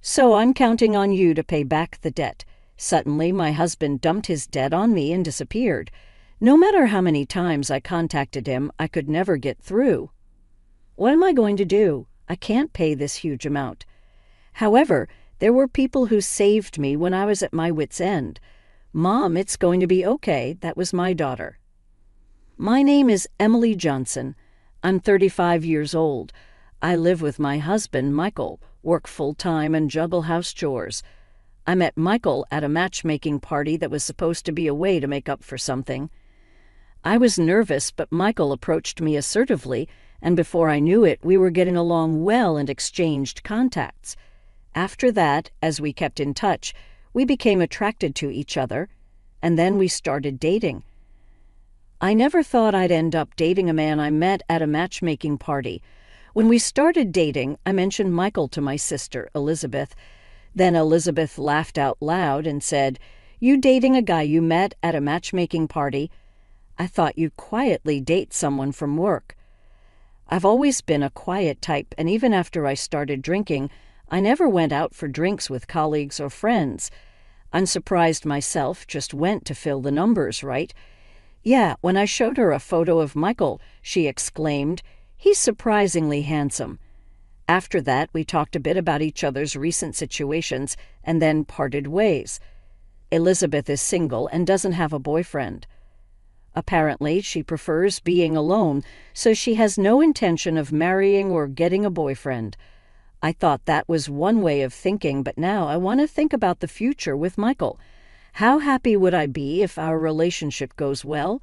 So I'm counting on you to pay back the debt. Suddenly, my husband dumped his debt on me and disappeared. No matter how many times I contacted him, I could never get through. What am I going to do? I can't pay this huge amount. However, there were people who saved me when I was at my wit's end. Mom, it's going to be okay. That was my daughter. My name is Emily Johnson. I'm 35 years old. I live with my husband, Michael, work full-time and juggle house chores. I met Michael at a matchmaking party that was supposed to be a way to make up for something. I was nervous, but Michael approached me assertively, and before I knew it, we were getting along well and exchanged contacts. After that, as we kept in touch, we became attracted to each other, and then we started dating. I never thought I'd end up dating a man I met at a matchmaking party. When we started dating, I mentioned Michael to my sister, Elizabeth. Then Elizabeth laughed out loud and said, "You dating a guy you met at a matchmaking party? I thought you'd quietly date someone from work." I've always been a quiet type, and even after I started drinking, I never went out for drinks with colleagues or friends. Unsurprised myself, just went to fill the numbers, right? Yeah, when I showed her a photo of Michael, she exclaimed, "He's surprisingly handsome." After that, we talked a bit about each other's recent situations and then parted ways. Elizabeth is single and doesn't have a boyfriend. Apparently, she prefers being alone, so she has no intention of marrying or getting a boyfriend. I thought that was one way of thinking, but now I want to think about the future with Michael. How happy would I be if our relationship goes well?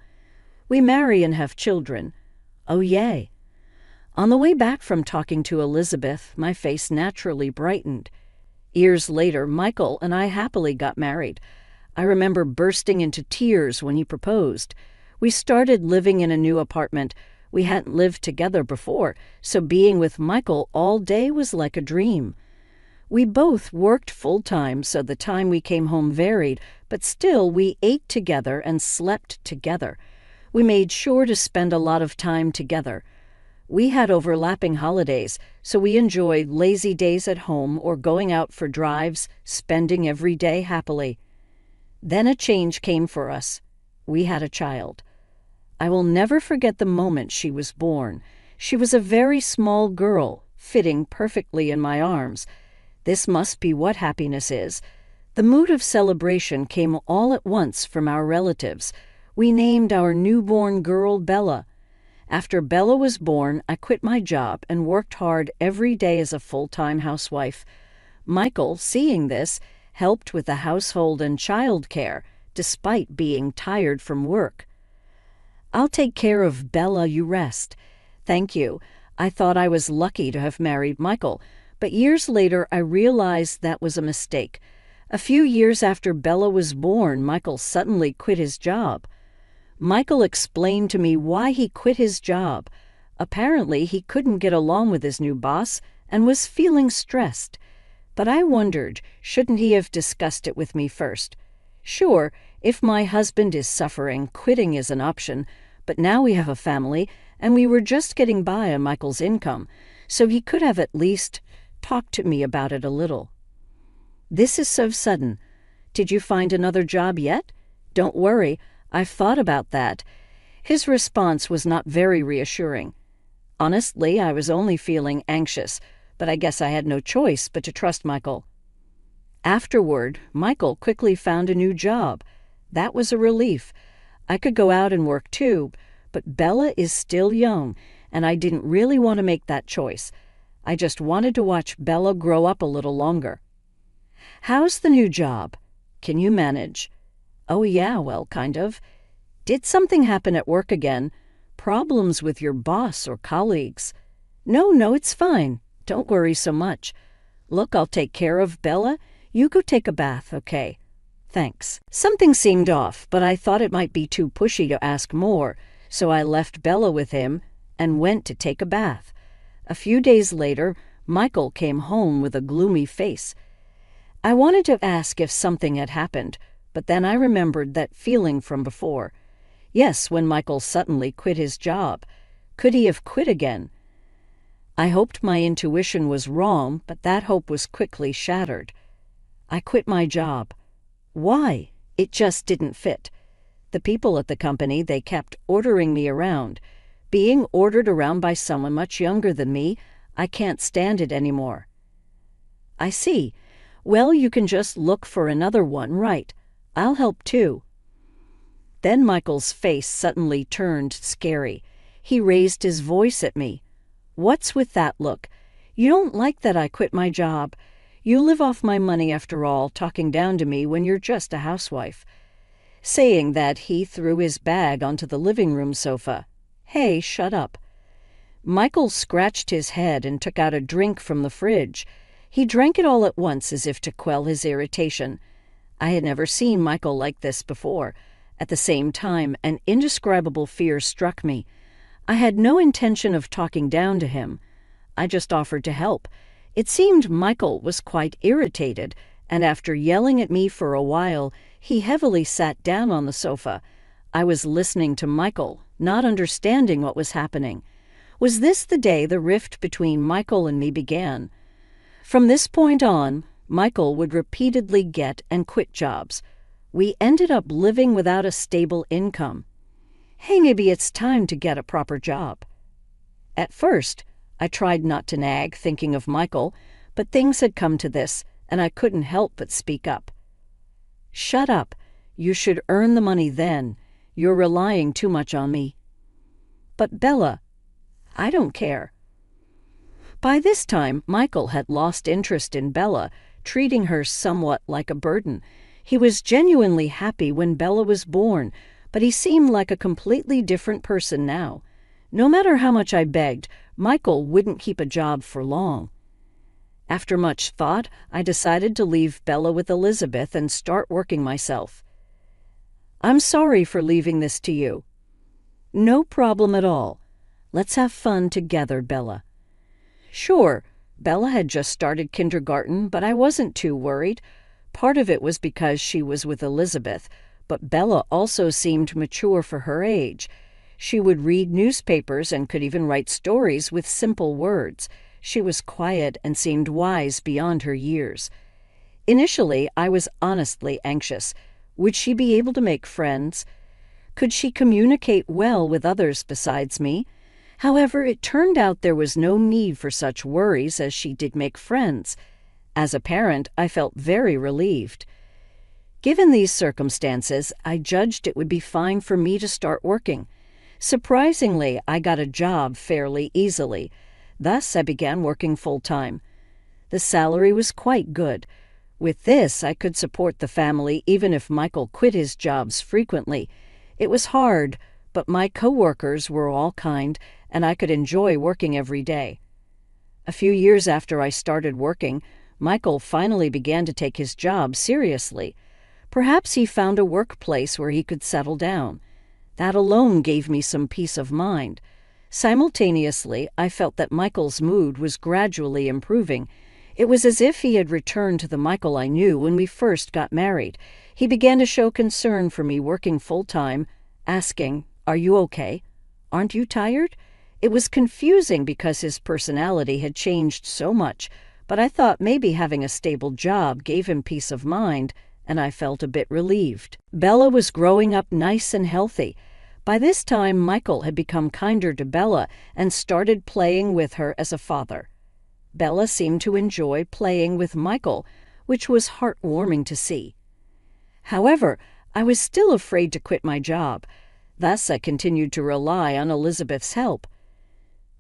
We marry and have children. Oh, yay. On the way back from talking to Elizabeth, my face naturally brightened. Years later, Michael and I happily got married. I remember bursting into tears when he proposed. We started living in a new apartment. We hadn't lived together before, so being with Michael all day was like a dream. We both worked full-time, so the time we came home varied, but still we ate together and slept together. We made sure to spend a lot of time together. We had overlapping holidays, so we enjoyed lazy days at home or going out for drives, spending every day happily. Then a change came for us. We had a child. I will never forget the moment she was born. She was a very small girl, fitting perfectly in my arms. This must be what happiness is. The mood of celebration came all at once from our relatives. We named our newborn girl Bella. After Bella was born, I quit my job and worked hard every day as a full-time housewife. Michael, seeing this, helped with the household and child care, despite being tired from work. "I'll take care of Bella, you rest." Thank you. I thought I was lucky to have married Michael, but years later I realized that was a mistake. A few years after Bella was born, Michael suddenly quit his job. Michael explained to me why he quit his job. Apparently, he couldn't get along with his new boss and was feeling stressed. But I wondered, shouldn't he have discussed it with me first? Sure, if my husband is suffering, quitting is an option, but now we have a family, and we were just getting by on Michael's income, so he could have at least talked to me about it a little. "This is so sudden. Did you find another job yet?" "Don't worry, I've thought about that." His response was not very reassuring. Honestly, I was only feeling anxious, but I guess I had no choice but to trust Michael. Afterward, Michael quickly found a new job. That was a relief. I could go out and work too, but Bella is still young, and I didn't really want to make that choice. I just wanted to watch Bella grow up a little longer. "How's the new job? Can you manage?" "Oh yeah, well, kind of." "Did something happen at work again? Problems with your boss or colleagues?" No, it's fine. Don't worry so much. Look, I'll take care of Bella. You go take a bath, okay? Thanks." Something seemed off, but I thought it might be too pushy to ask more, so I left Bella with him and went to take a bath. A few days later, Michael came home with a gloomy face. I wanted to ask if something had happened, but then I remembered that feeling from before. Yes, when Michael suddenly quit his job. Could he have quit again? I hoped my intuition was wrong, but that hope was quickly shattered. I quit my job. Why? It just didn't fit. The people at the company, they kept ordering me around. Being ordered around by someone much younger than me, I can't stand it anymore. I see. Well, you can just look for another one, right? I'll help too. Then Michael's face suddenly turned scary. He raised his voice at me. What's with that look? You don't like that I quit my job. You live off my money after all, talking down to me when you're just a housewife. Saying that, he threw his bag onto the living room sofa. Hey, shut up. Michael scratched his head and took out a drink from the fridge. He drank it all at once as if to quell his irritation. I had never seen Michael like this before. At the same time, an indescribable fear struck me. I had no intention of talking down to him. I just offered to help. It seemed Michael was quite irritated, and after yelling at me for a while, he heavily sat down on the sofa. I was listening to Michael, not understanding what was happening. Was this the day the rift between Michael and me began? From this point on, Michael would repeatedly get and quit jobs. We ended up living without a stable income. Hey, maybe it's time to get a proper job. At first, I tried not to nag, thinking of Michael, but things had come to this, and I couldn't help but speak up. Shut up. You should earn the money then. You're relying too much on me. But Bella, I don't care. By this time, Michael had lost interest in Bella, treating her somewhat like a burden. He was genuinely happy when Bella was born, but he seemed like a completely different person now. No matter how much I begged, Michael wouldn't keep a job for long. After much thought, I decided to leave Bella with Elizabeth and start working myself. I'm sorry for leaving this to you. No problem at all. Let's have fun together, Bella. Sure, Bella had just started kindergarten, but I wasn't too worried. Part of it was because she was with Elizabeth, but Bella also seemed mature for her age. She would read newspapers and could even write stories with simple words. She was quiet and seemed wise beyond her years. Initially, I was honestly anxious. Would she be able to make friends? Could she communicate well with others besides me? However, it turned out there was no need for such worries as she did make friends. As a parent, I felt very relieved. Given these circumstances, I judged it would be fine for me to start working. Surprisingly, I got a job fairly easily. Thus, I began working full-time. The salary was quite good. With this, I could support the family even if Michael quit his jobs frequently. It was hard, but my co-workers were all kind, and I could enjoy working every day. A few years after I started working, Michael finally began to take his job seriously. Perhaps he found a workplace where he could settle down. That alone gave me some peace of mind. Simultaneously, I felt that Michael's mood was gradually improving. It was as if he had returned to the Michael I knew when we first got married. He began to show concern for me working full-time, asking, "Are you okay? Aren't you tired?" It was confusing because his personality had changed so much, but I thought maybe having a stable job gave him peace of mind, and I felt a bit relieved. Bella was growing up nice and healthy. By this time, Michael had become kinder to Bella and started playing with her as a father. Bella seemed to enjoy playing with Michael, which was heartwarming to see. However, I was still afraid to quit my job. Thus, I continued to rely on Elizabeth's help.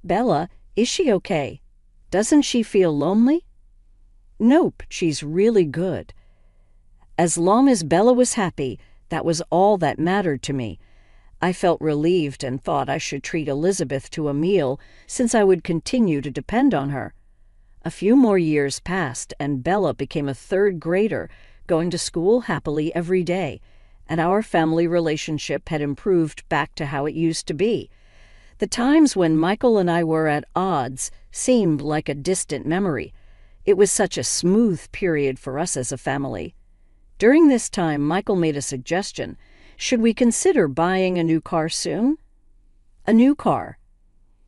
Bella, is she okay? Doesn't she feel lonely? Nope, she's really good. As long as Bella was happy, that was all that mattered to me. I felt relieved and thought I should treat Elizabeth to a meal since I would continue to depend on her. A few more years passed, and Bella became a third grader, going to school happily every day, and our family relationship had improved back to how it used to be. The times when Michael and I were at odds seemed like a distant memory. It was such a smooth period for us as a family. During this time, Michael made a suggestion. Should we consider buying a new car soon? A new car?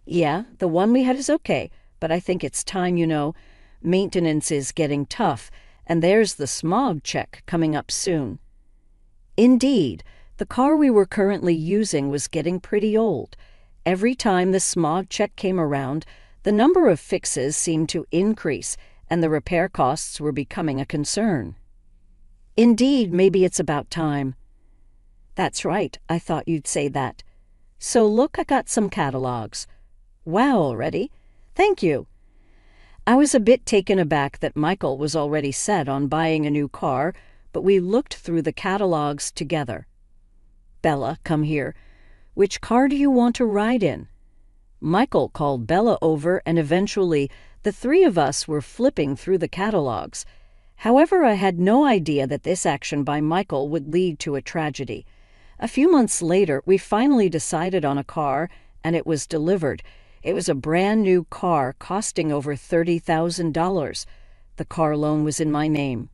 Yeah, the one we had is okay, but I think it's time, you know. Maintenance is getting tough, and there's the smog check coming up soon." Indeed, the car we were currently using was getting pretty old. Every time the smog check came around, the number of fixes seemed to increase, and the repair costs were becoming a concern. "Indeed, maybe it's about time." "That's right, I thought you'd say that. So look, I got some catalogs." "Wow, already? Thank you." I was a bit taken aback that Michael was already set on buying a new car, but we looked through the catalogs together. "Bella, come here. Which car do you want to ride in?" Michael called Bella over, and eventually the three of us were flipping through the catalogs. However, I had no idea that this action by Michael would lead to a tragedy. A few months later, we finally decided on a car, and it was delivered. It was a brand new car costing over $30,000. The car loan was in my name.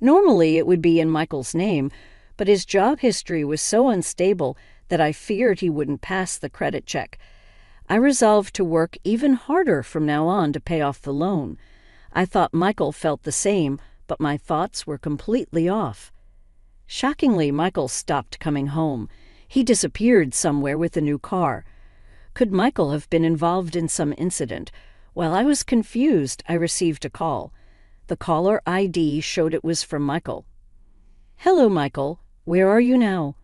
Normally, it would be in Michael's name, but his job history was so unstable that I feared he wouldn't pass the credit check. I resolved to work even harder from now on to pay off the loan. I thought Michael felt the same, but my thoughts were completely off. Shockingly, Michael stopped coming home. He disappeared somewhere with the new car. Could Michael have been involved in some incident? While I was confused, I received a call. The caller ID showed it was from Michael. "Hello, Michael. Where are you now?"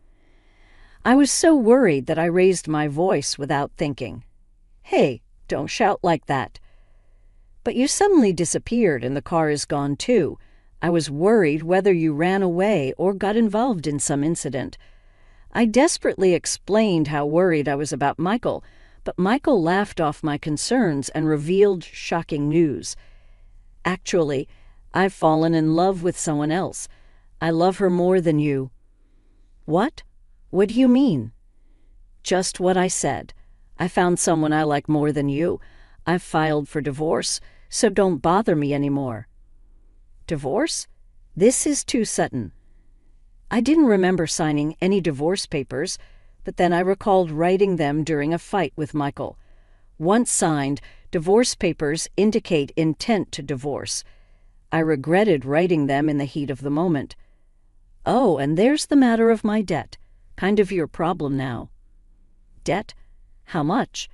I was so worried that I raised my voice without thinking. "Hey, don't shout like that." "But you suddenly disappeared and the car is gone too. I was worried whether you ran away or got involved in some incident." I desperately explained how worried I was about Michael, but Michael laughed off my concerns and revealed shocking news. "Actually, I've fallen in love with someone else. I love her more than you." "What? What do you mean?" "Just what I said. I found someone I like more than you. I've filed for divorce, so don't bother me anymore." "Divorce? This is too sudden." I didn't remember signing any divorce papers, but then I recalled writing them during a fight with Michael. Once signed, divorce papers indicate intent to divorce. I regretted writing them in the heat of the moment. "Oh, and there's the matter of my debt. Kind of your problem now." "Debt? How much?"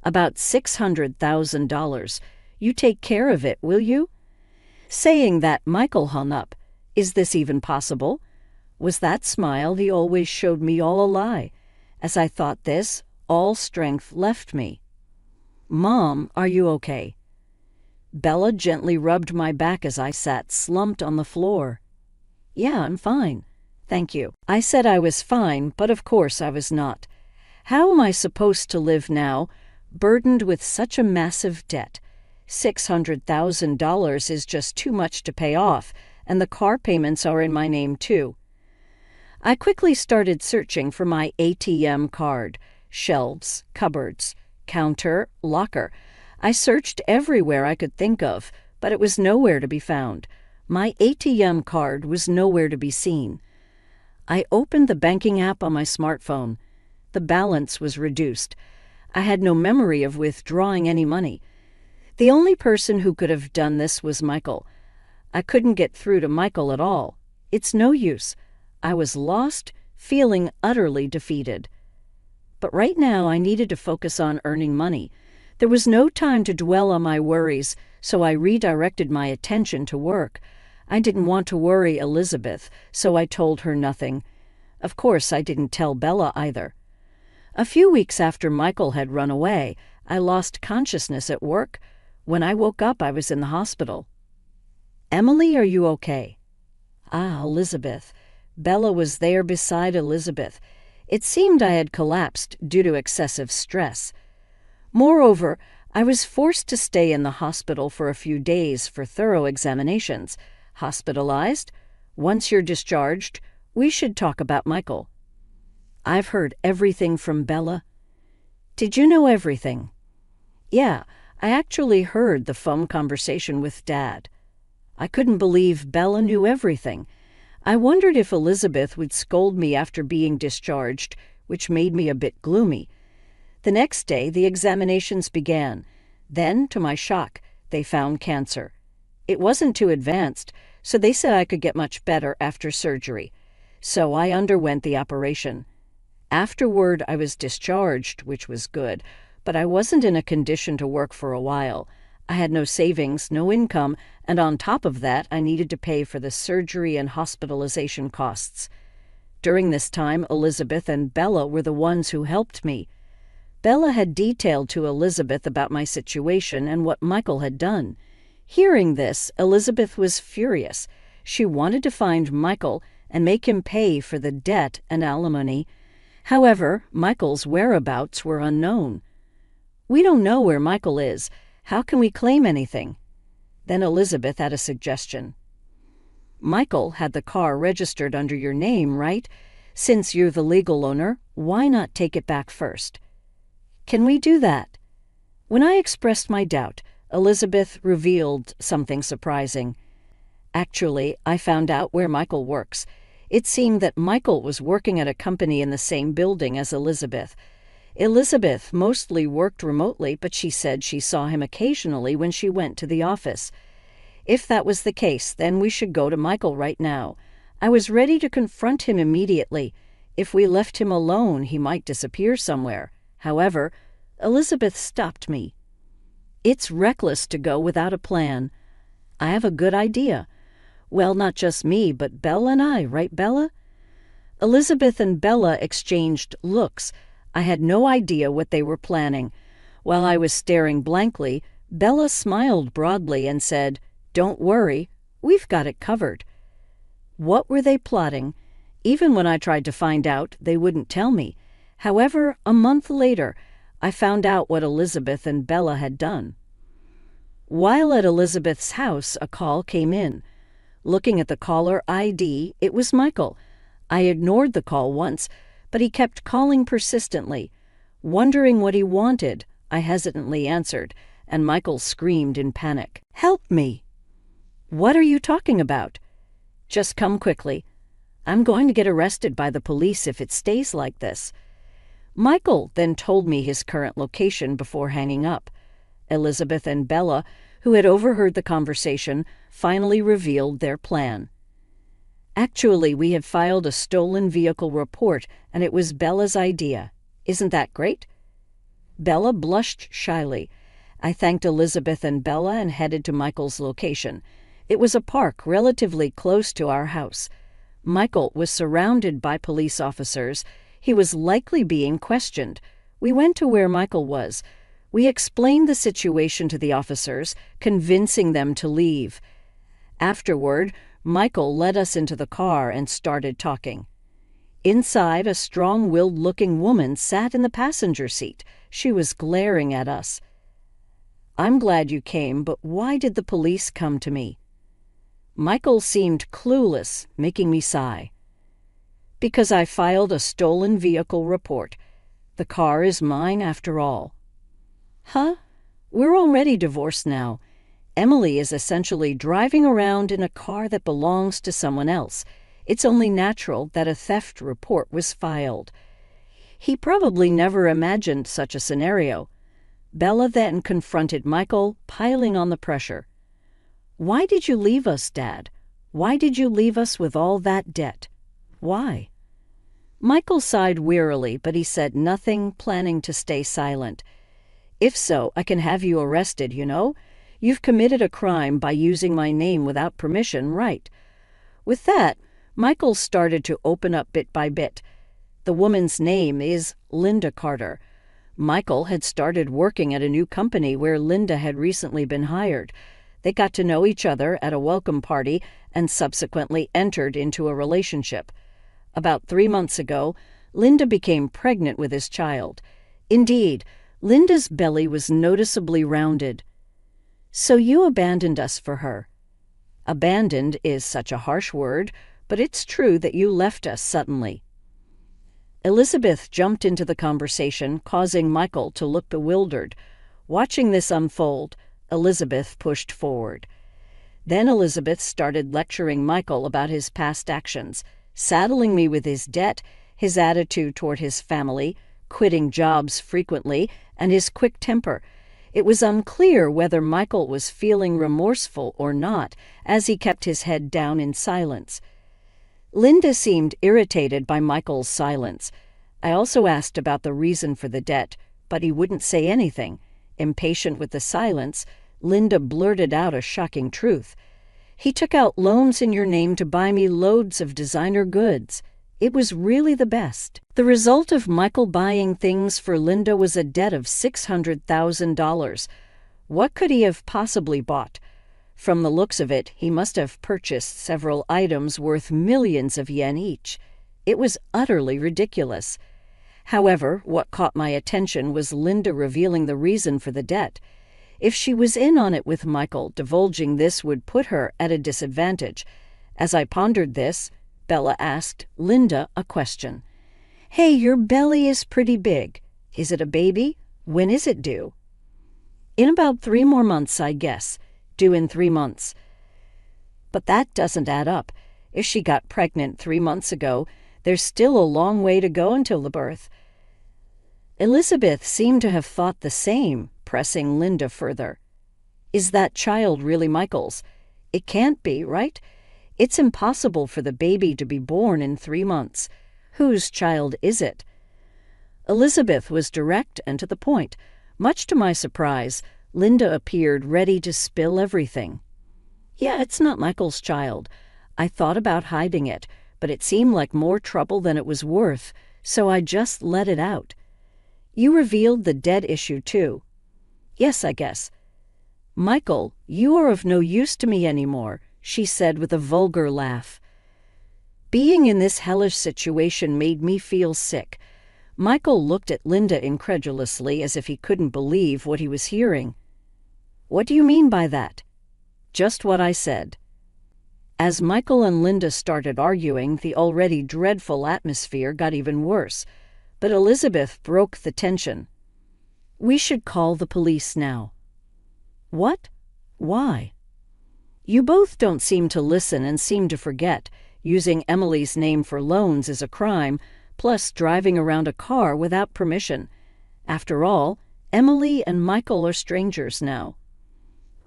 "About $600,000. You take care of it, will you?" Saying that, Michael hung up. Is this even possible? Was that smile he always showed me all a lie? As I thought this, all strength left me. "Mom, are you okay?" Bella gently rubbed my back as I sat slumped on the floor. "Yeah, I'm fine. Thank you." I said I was fine, but of course I was not. How am I supposed to live now, burdened with such a massive debt? $600,000 is just too much to pay off, and the car payments are in my name too. I quickly started searching for my ATM card. Shelves, cupboards, counter, locker. I searched everywhere I could think of, but it was nowhere to be found. My ATM card was nowhere to be seen. I opened the banking app on my smartphone. The balance was reduced. I had no memory of withdrawing any money. The only person who could have done this was Michael. I couldn't get through to Michael at all. It's no use. I was lost, feeling utterly defeated. But right now I needed to focus on earning money. There was no time to dwell on my worries, so I redirected my attention to work. I didn't want to worry Elizabeth, so I told her nothing. Of course, I didn't tell Bella either. A few weeks after Michael had run away, I lost consciousness at work. When I woke up, I was in the hospital. "Emily, are you okay?" Ah, Elizabeth. Bella was there beside Elizabeth. It seemed I had collapsed due to excessive stress. Moreover, I was forced to stay in the hospital for a few days for thorough examinations. Hospitalized? Once you're discharged, we should talk about Michael. I've heard everything from Bella. Did you know everything? Yeah, I actually heard the phone conversation with Dad. I couldn't believe Bella knew everything. I wondered if Elizabeth would scold me after being discharged, which made me a bit gloomy. The next day, the examinations began. Then, to my shock, they found cancer. It wasn't too advanced, so they said I could get much better after surgery. So I underwent the operation. Afterward, I was discharged, which was good, but I wasn't in a condition to work for a while. I had no savings, no income, and on top of that, I needed to pay for the surgery and hospitalization costs. During this time, Elizabeth and Bella were the ones who helped me. Bella had detailed to Elizabeth about my situation and what Michael had done. Hearing this, Elizabeth was furious. She wanted to find Michael and make him pay for the debt and alimony. However, Michael's whereabouts were unknown. "We don't know where Michael is. How can we claim anything?" Then Elizabeth had a suggestion. "Michael had the car registered under your name, right? Since you're the legal owner, why not take it back first?" "Can we do that?" When I expressed my doubt, Elizabeth revealed something surprising. "Actually, I found out where Michael works. It seemed that Michael was working at a company in the same building as Elizabeth. Elizabeth mostly worked remotely, but she said she saw him occasionally when she went to the office. If that was the case, then we should go to Michael right now. I was ready to confront him immediately. If we left him alone, he might disappear somewhere. However, Elizabeth stopped me. "It's reckless to go without a plan." "I have a good idea." "Well, not just me, but Bella and I, right, Bella?" Elizabeth and Bella exchanged looks. I had no idea what they were planning. While I was staring blankly, Bella smiled broadly and said, "Don't worry, we've got it covered." What were they plotting? Even when I tried to find out, they wouldn't tell me. However, a month later, I found out what Elizabeth and Bella had done. While at Elizabeth's house, a call came in. Looking at the caller ID, it was Michael. I ignored the call once, but he kept calling persistently. Wondering what he wanted, I hesitantly answered, and Michael screamed in panic, "Help me!" "What are you talking about?" "Just come quickly. I'm going to get arrested by the police if it stays like this." Michael then told me his current location before hanging up. Elizabeth and Bella, who had overheard the conversation, finally revealed their plan. "Actually, we have filed a stolen vehicle report, and it was Bella's idea. Isn't that great?" Bella blushed shyly. I thanked Elizabeth and Bella and headed to Michael's location. It was a park relatively close to our house. Michael was surrounded by police officers. He was likely being questioned. We went to where Michael was. We explained the situation to the officers, convincing them to leave. Afterward, Michael led us into the car and started talking. Inside, a strong-willed-looking woman sat in the passenger seat. She was glaring at us. "I'm glad you came, but why did the police come to me?" Michael seemed clueless, making me sigh. "Because I filed a stolen vehicle report. The car is mine after all." "Huh? We're already divorced now. Emily is essentially driving around in a car that belongs to someone else. It's only natural that a theft report was filed." He probably never imagined such a scenario. Bella then confronted Michael, piling on the pressure. "Why did you leave us, Dad? Why did you leave us with all that debt? Why?" Michael sighed wearily, but he said nothing, planning to stay silent. "If so, I can have you arrested, you know. You've committed a crime by using my name without permission, right?" With that, Michael started to open up bit by bit. The woman's name is Linda Carter. Michael had started working at a new company where Linda had recently been hired. They got to know each other at a welcome party and subsequently entered into a relationship. About 3 months ago, Linda became pregnant with his child. Indeed, Linda's belly was noticeably rounded. "So you abandoned us for her." Abandoned is such a harsh word, but it's true that you left us suddenly. Elizabeth jumped into the conversation, causing Michael to look bewildered. Watching this unfold, Elizabeth pushed forward. Then Elizabeth started lecturing Michael about his past actions, saddling me with his debt, his attitude toward his family, quitting jobs frequently, and his quick temper. It was unclear whether Michael was feeling remorseful or not, as he kept his head down in silence. Linda seemed irritated by Michael's silence. I also asked about the reason for the debt, but he wouldn't say anything. Impatient with the silence, Linda blurted out a shocking truth. "He took out loans in your name to buy me loads of designer goods. It was really the best." The result of Michael buying things for Linda was a debt of $600,000. What could he have possibly bought? From the looks of it, he must have purchased several items worth millions of yen each. It was utterly ridiculous. However, what caught my attention was Linda revealing the reason for the debt. If she was in on it with Michael, divulging this would put her at a disadvantage. As I pondered this, Bella asked Linda a question. "Hey, your belly is pretty big. Is it a baby? When is it due?" "In about 3 more months, I guess. Due in 3 months." But that doesn't add up. If she got pregnant 3 months ago, there's still a long way to go until the birth. Elizabeth seemed to have thought the same, pressing Linda further. "Is that child really Michael's? It can't be, right? It's impossible for the baby to be born in 3 months. Whose child is it?" Elizabeth was direct and to the point. Much to my surprise, Linda appeared ready to spill everything. "Yeah, it's not Michael's child. I thought about hiding it, but it seemed like more trouble than it was worth, so I just let it out." "You revealed the debt issue, too." "Yes, I guess." "Michael, you are of no use to me anymore," she said with a vulgar laugh. Being in this hellish situation made me feel sick. Michael looked at Linda incredulously, as if he couldn't believe what he was hearing. "What do you mean by that?" "Just what I said." As Michael and Linda started arguing, the already dreadful atmosphere got even worse. But Elizabeth broke the tension. "We should call the police now." "What? Why?" "You both don't seem to listen and seem to forget. Using Emily's name for loans is a crime, plus driving around a car without permission. After all, Emily and Michael are strangers now."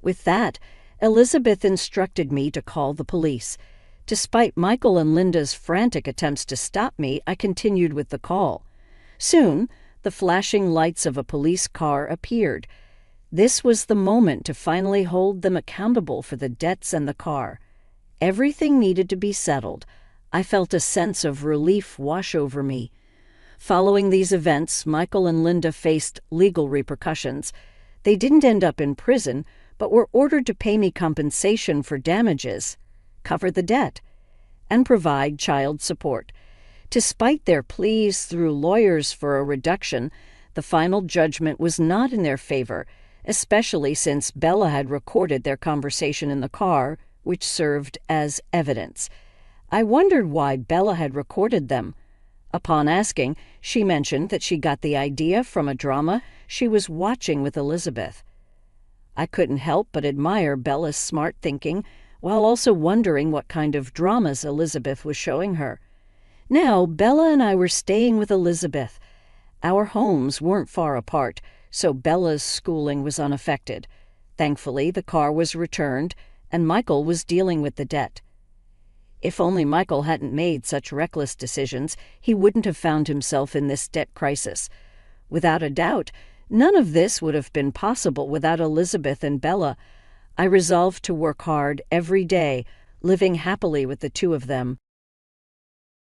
With that, Elizabeth instructed me to call the police. Despite Michael and Linda's frantic attempts to stop me, I continued with the call. Soon, the flashing lights of a police car appeared. This was the moment to finally hold them accountable for the debts and the car. Everything needed to be settled. I felt a sense of relief wash over me. Following these events, Michael and Linda faced legal repercussions. They didn't end up in prison, but were ordered to pay me compensation for damages, cover the debt, and provide child support. Despite their pleas through lawyers for a reduction, the final judgment was not in their favor, especially since Bella had recorded their conversation in the car, which served as evidence. I wondered why Bella had recorded them. Upon asking, she mentioned that she got the idea from a drama she was watching with Elizabeth. I couldn't help but admire Bella's smart thinking, while also wondering what kind of dramas Elizabeth was showing her. Now, Bella and I were staying with Elizabeth. Our homes weren't far apart, so Bella's schooling was unaffected. Thankfully, the car was returned, and Michael was dealing with the debt. If only Michael hadn't made such reckless decisions, he wouldn't have found himself in this debt crisis. Without a doubt, none of this would have been possible without Elizabeth and Bella. I resolved to work hard every day, living happily with the two of them.